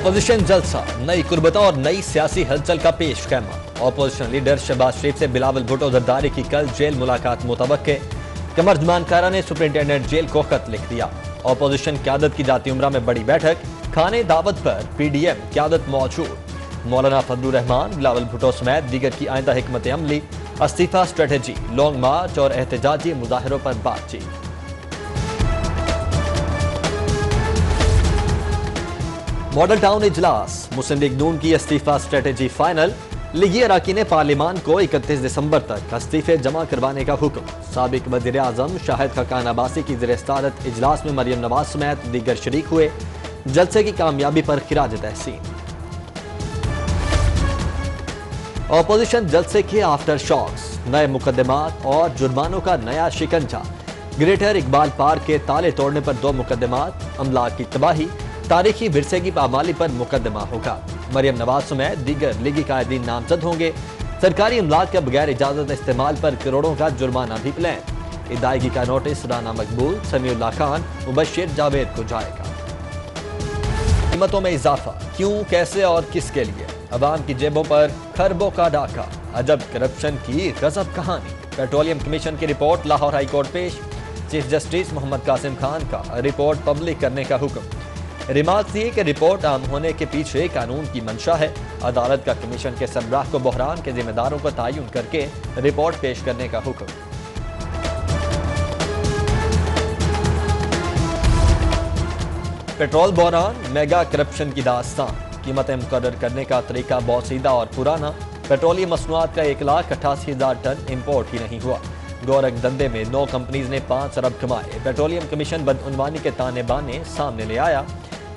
Opposition जलसा, नई कुर्बतों और नई सियासी हलचल का पेश खैमा। ऑपोजिशन लीडर शहबाज शरीफ से बिलावल भुट्टो जरदारी की कल जेल मुलाकात मुतवक्के। कमरजमान कारा ने सुप्रिंटेंडेंट जेल को खत लिख दिया। ऑपोजिशन क्यादत की जाती उम्रा में बड़ी बैठक, खाने दावत पर PDM क्यादत मौजूद। मौलाना फजलुर रहमान, बिलावल भुट्टो समेत दीगर की आइंदा हिकमत अमली, इस्तीफा स्ट्रेटेजी, लॉन्ग मार्च और एहतजाजी मुजाहरों पर बातचीत। मॉडल टाउन इजलास, मुस्लिम लीग नून की इस्तीफा स्ट्रेटेजी फाइनल। लीगी अरकान पार्लियामान को 31 दिसंबर तक इस्तीफे जमा करवाने का हुक्म। साबिक वजीर आजम शाहिद खकान अब्बासी की ज़ेर-ए-सदारत इजलास में मरियम नवाज समेत दीगर शरीक हुए। जलसे की कामयाबी पर खिराज तहसीन। ऑपोजिशन जलसे के आफ्टर शॉक्स, नए मुकदमात और जुर्मानों का नया शिकंजा। ग्रेटर इकबाल पार्क के ताले तोड़ने पर 2 मुकदमात, अमलाक की तबाही, तारीखी विरसे की पामाली पर मुकदमा होगा। मरियम नवाज समेत दीगर लीगी कायदीन नामजद होंगे। सरकारी अमलाक का बगैर इजाजत इस्तेमाल पर करोड़ों का जुर्माना भी प्लान। इदायगी का नोटिस राना मकबूल, समीउल्लाह खान, मुबश्शिर जावेद को जाएगा। कीमतों में इजाफा, क्यों, कैसे और किसके लिए? अवाम की जेबों पर खरबों का डाका। अजब करप्शन की गजब कहानी। पेट्रोलियम कमीशन की रिपोर्ट लाहौर हाई कोर्ट पेश। चीफ जस्टिस मोहम्मद कासिम खान का रिपोर्ट पब्लिक करने का हुक्म। रिमार्क दिए कि रिपोर्ट आम होने के पीछे कानून की मंशा है। अदालत का कमीशन के सरबराह को बहरान के जिम्मेदारों को तयन करके रिपोर्ट पेश करने का हुक्म। पेट्रोल बहरान, मेगा करप्शन की दास्तान। कीमतें मुकर्रर करने का तरीका बहुत सीधा और पुराना। पेट्रोलियम मसनूआत का 1,88,000 टन इम्पोर्ट ही नहीं हुआ। गोरख धंधे में 9 कंपनीज ने 5 अरब कमाए। पेट्रोलियम कमीशन बदउनवानी के ताने बाने सामने ले आया।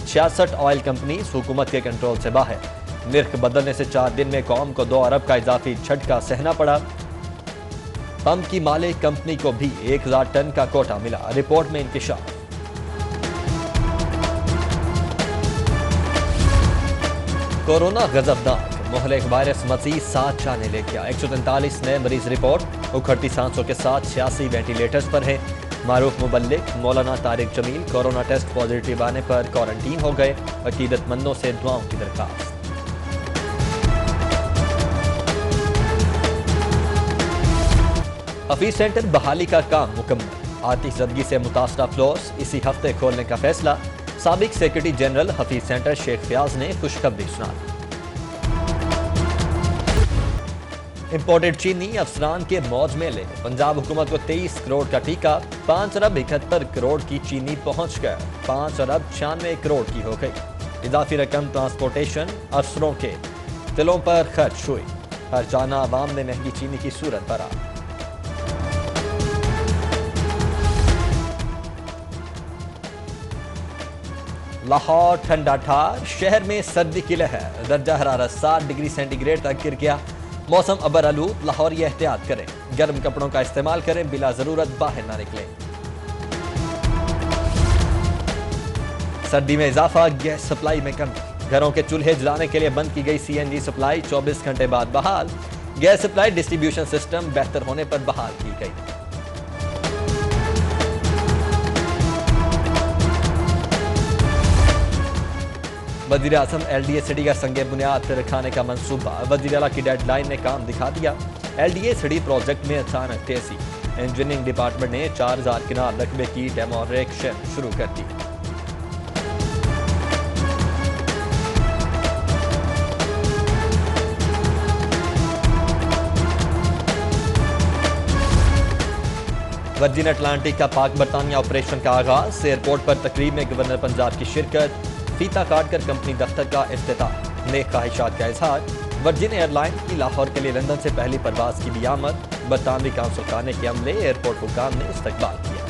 66 ऑयल कंपनीज हुकूमत के कंट्रोल से बाहर। निर्ख बदलने से 4 दिन में कौम को 2 अरब का इजाफी झटका सहना पड़ा। पंप की मालिक कंपनी को भी 1,000 टन का कोटा मिला। रिपोर्ट में इंकिशाफ। कोरोना गजबनाक, मुहलिक वायरस मजीद 7 जाने ले गया। 143 नए मरीज रिपोर्ट। उखड़ती सांसों के साथ 86 वेंटिलेटर्स पर है। मारूफ मुबल्लिग Maulana Tariq Jameel corona test positive आने पर क्वारंटीन हो गए। अकीदतमंदों से दुआओं की दरखास्त। हफीज सेंटर बहाली का काम मुकम्मल। आतिशज़दगी से मुतासरा फ्लोर्स इसी हफ्ते खोलने का फैसला। साबिक secretary general Hafeez centre Sheikh Fayyaz ने खुशखबरी सुनाई। इंपोर्टेड चीनी अफसरान के मौज मेले। पंजाब हुकूमत को 23 करोड़ का टीका। 5 अरब 71 करोड़ की चीनी पहुंच गए। 5 अरब 96 करोड़ की हो गई। इजाफी रकम ट्रांसपोर्टेशन अफसरों के दिलों पर खर्च हुई। हर जाना आवाम ने महंगी चीनी की सूरत भरा। लाहौर ठंडा ठार, शहर में सर्दी की लहर। दर्जा हरारत 7 डिग्री सेंटीग्रेड तक गिर गया। मौसम अबर आलूद, लाहौर ये एहतियात करें। गर्म कपड़ों का इस्तेमाल करें, बिला जरूरत बाहर ना निकलें। सर्दी में इजाफा, गैस सप्लाई में कमी। घरों के चूल्हे जलाने के लिए बंद की गई CNG सप्लाई 24 घंटे बाद बहाल। गैस सप्लाई डिस्ट्रीब्यूशन सिस्टम बेहतर होने पर बहाल की गई। वजीर आजम LDA सिटी का संगे बुनियाद पर रखाने का मंसूबा। वजीर आला की डेडलाइन ने काम दिखा दिया। LDA सिटी प्रोजेक्ट में अचानक तेजी। इंजीनियरिंग डिपार्टमेंट ने 4000 किनार रकबे की डेमोरेक्शन शुरू कर दी। वर्जिन अटलांटिक का पाक बरतानिया ऑपरेशन का आगाज। एयरपोर्ट पर तकरीब में गवर्नर पंजाब की शिरकत। फीता काटकर कंपनी दफ्तर का इफ्तिताह। नेक ख्वाहिशात का इजहार। वर्जिन एयरलाइन की लाहौर के लिए लंदन से पहली परवाज की भी आमद। बरतानवी काउंसिल खाने के अमले एयरपोर्ट हुकाम ने इस्तकबाल किया।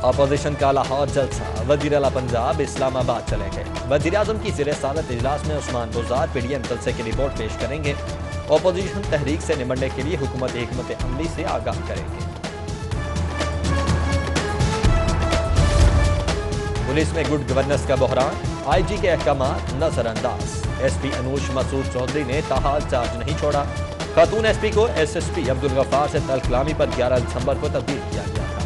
अपोजिशन का लाहौर जलसा। वजीर आला पंजाब इस्लामाबाद चले गए। वजीर आजम की ज़ेर-ए-सदारत इजलास में उस्मान बुज़दार PDM जलसे की रिपोर्ट पेश करेंगे। ऑपोजिशन तहरीक से निमटने के लिए हुकूमत हिकमत अमली से आगाह करेंगे। पुलिस में गुड गवर्नेंस का बहरान। IG के अहकामात नजरअंदाज। SP अनूश मसूद चौधरी ने ताहाल चार्ज नहीं छोड़ा। खातून SP को SSP अब्दुल गफ्फार से तल्ख कलामी पर 11 दिसंबर को तब्दील किया गया था।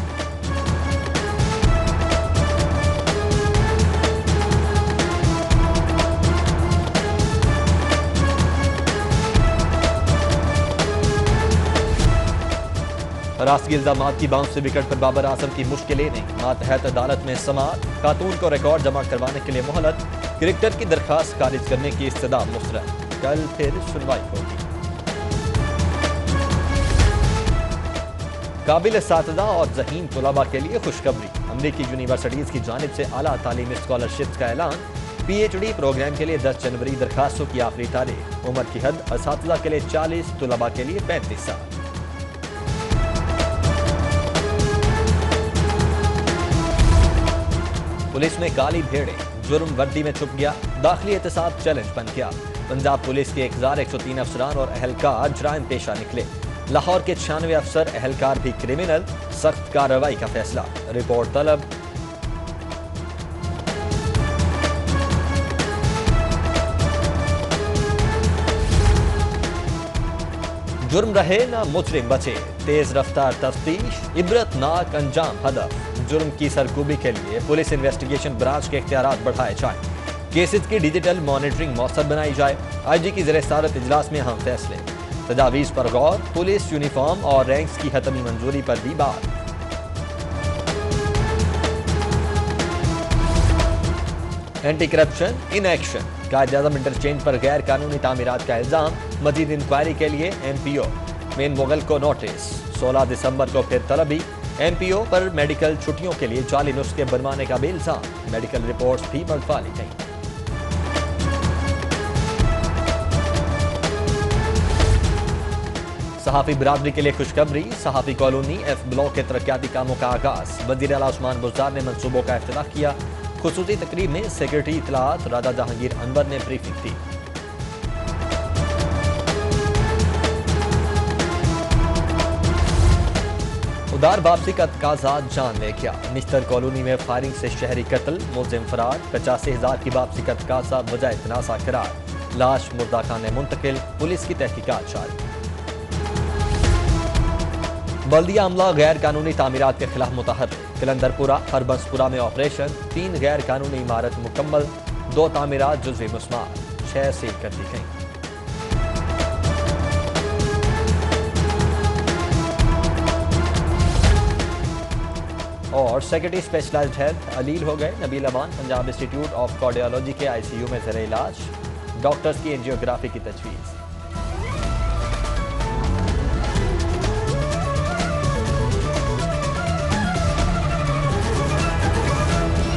रास्ती इल्जामात की बाउंस से विकेट पर बाबर आजम की मुश्किलें नहीं, मातहत अदालत में समाअत, खातून को रिकॉर्ड जमा करवाने के लिए मोहलत, क्रिकेटर की दरखास्त खारिज करने की इस्तदा मुस्तरद, कल फिर सुनवाई होगी। काबिल असातिज़ा और ज़हीन तुलबा के लिए खुशखबरी, अमरीकी यूनिवर्सिटीज़ की जानिब से आला तालीमी स्कॉलरशिप का ऐलान। PhD प्रोग्राम के लिए 10 जनवरी दरखास्तों की आखिरी तारीख, उम्र की हद असातिज़ा के लिए 40, तुलबा के लिए 35 साल। पुलिस में काली भेड़े, जुर्म वर्दी में छुप गया, दाखिली एहतसाब चैलेंज बन गया। पंजाब पुलिस के 1103 अफसरान और अहलकार जराइम पेशा निकले। लाहौर के 96 अफसर अहलकार भी क्रिमिनल, सख्त कार्रवाई का फैसला, रिपोर्ट तलब। जुर्म रहे ना मुजरिम बचे, तेज रफ्तार तफ्तीश, इबरतनाक अंजाम हदफ। जुर्म की सरकूबी के लिए पुलिस इन्वेस्टिगेशन ब्रांच के इख्तियारात बढ़ाए जाएं, केसेस की डिजिटल मॉनिटरिंग मौसर बनाई जाए। IG की ज़ेर सदारत इजलास में अहम फैसले, तजावीज़ पर गौर, पुलिस यूनिफॉर्म और रैंक्स की हतमी मंजूरी पर भी बात। Anti corruption in action, Quaid-e-Azam interchange पर गैर कानूनी तामीरात का इल्जाम, मजीद इंक्वायरी के लिए MPO मेन मुगल को नोटिस। 16 दिसंबर को फिर तलबी, MPO पर मेडिकल छुट्टियों के लिए जाली नुस्खे बनवाने का भी इल्जाम, मेडिकल रिपोर्ट्स भी मंगवा ली गई। सहाफ़ी बिरादरी के लिए खुशखबरी, सहाफ़ी कॉलोनी F ब्लॉक के तरक्याती कामों का आगाज, वज़ीर आला उस्मान बुज़दार ने मंसूबों का इफ्तिताह किया। खुसूसी तकरीब में सेक्रेटरी इत्तलात राजा जहांगीर अनवर ने ब्रीफिंग दी। उदार वापसी का तकाजा जान ले गया, निश्तर कॉलोनी में फायरिंग से शहरी कत्ल, मुलजिम फरार, 85,000 की वापसी का तकाजा वजह तनाज़ा करार, लाश मुर्दा खाने मुंतकिल, पुलिस की तहकीकात जारी। बल्दिया अमला गैर कानूनी तामीरात के खिलाफ मुतहर्रिक, कलंदरपुरा हरबंसपुरा में ऑपरेशन, 3 गैर कानूनी इमारत मुकम्मल, 2 तामीरात जुज़वी मुस्मार, 6 सील कर दी गई। और सेक्रेटरी स्पेशलाइज्ड हेल्थ अलील हो गए, नबील अमान पंजाब इंस्टीट्यूट ऑफ कार्डियोलॉजी के ICU में ज़ेर इलाज, डॉक्टर्स की एंजियोग्राफी की तजवीज़।